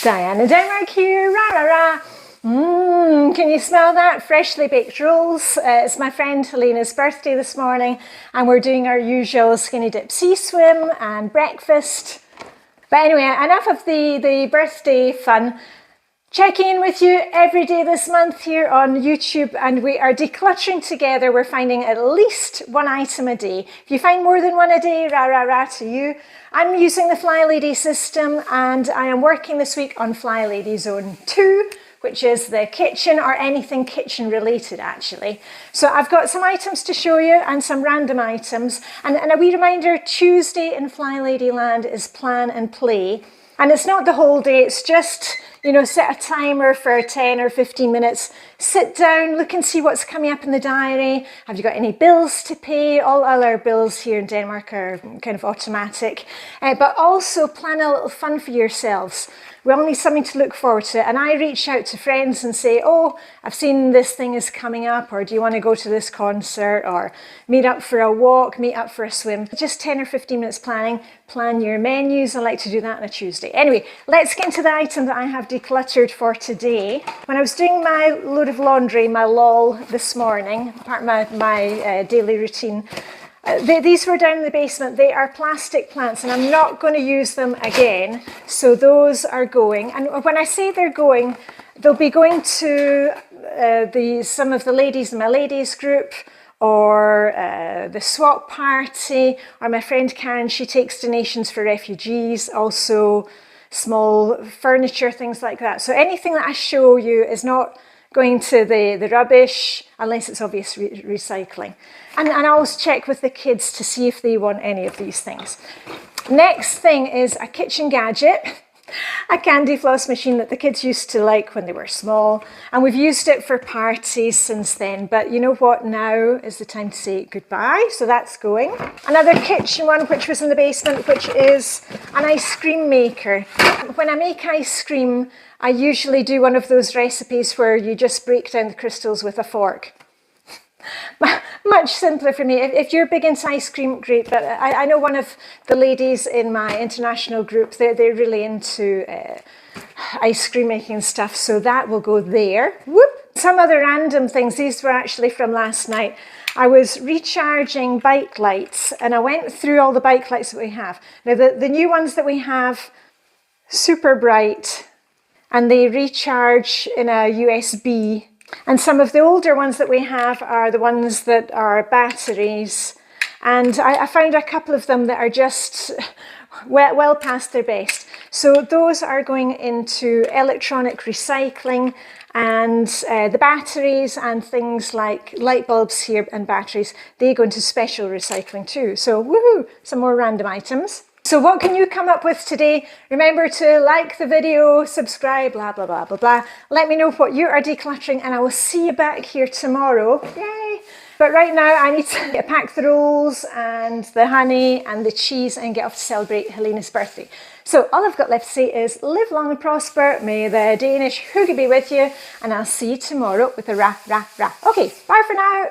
Diane in Denmark here, rah rah rah. Can you smell that? Freshly baked rolls. It's my friend Helena's birthday this morning and we're doing our usual skinny dip sea swim and breakfast. But anyway, enough of the birthday fun. Checking in with you every day this month here on YouTube, and we are decluttering together. We're finding at least one item a day. If you find more than one a day, rah rah rah to you. I'm using the Flylady system and I am working this week on Flylady Zone 2, which is the kitchen or anything kitchen related actually. So I've got some items to show you and some random items. And a wee reminder, Tuesday in Flylady land is plan and play. And it's not the whole day, it's just, you know, set a timer for 10 or 15 minutes, sit down, look and see what's coming up in the diary. Have you got any bills to pay? All our bills here in Denmark are kind of automatic, but also plan a little fun for yourselves. We all need something to look forward to. And I reach out to friends and say, oh, I've seen this thing is coming up, or do you want to go to this concert, or meet up for a walk, meet up for a swim. Just 10 or 15 minutes planning, plan your menus. I like to do that on a Tuesday. Anyway, let's get into the item that I have decluttered for today. When I was doing my load of laundry, my lol this morning, part of my daily routine, these were down in the basement. They are plastic plants and I'm not going to use them again. So those are going. And when I say they're going, they'll be going to some of the ladies in my ladies group, or the swap party, or my friend Karen, she takes donations for refugees, also small furniture, things like that. So anything that I show you is not going to the rubbish, unless it's obvious recycling. And I always check with the kids to see if they want any of these things. Next thing is a kitchen gadget, a candy floss machine that the kids used to like when they were small. And we've used it for parties since then. But you know what? Now is the time to say goodbye. So that's going. Another kitchen one, which was in the basement, which is an ice cream maker. When I make ice cream, I usually do one of those recipes where you just break down the crystals with a fork. Much simpler for me. If you're big into ice cream, great. But I know one of the ladies in my international group, they're really into ice cream making stuff. So that will go there. Whoop. Some other random things. These were actually from last night. I was recharging bike lights and I went through all the bike lights that we have. Now the new ones that we have, super bright, and they recharge in a USB. And some of the older ones that we have are the ones that are batteries. And I found a couple of them that are just well past their best. So those are going into electronic recycling, and the batteries and things like light bulbs here and batteries, they go into special recycling too. So woohoo, some more random items. So what can you come up with today? Remember to like the video, subscribe, blah, blah, blah, blah, blah. Let me know what you are decluttering and I will see you back here tomorrow. Yay! But right now I need to pack the rolls and the honey and the cheese and get off to celebrate Helena's birthday. So all I've got left to say is live long and prosper. May the Danish hygge be with you, and I'll see you tomorrow with a rah, rah, rah. Okay, bye for now.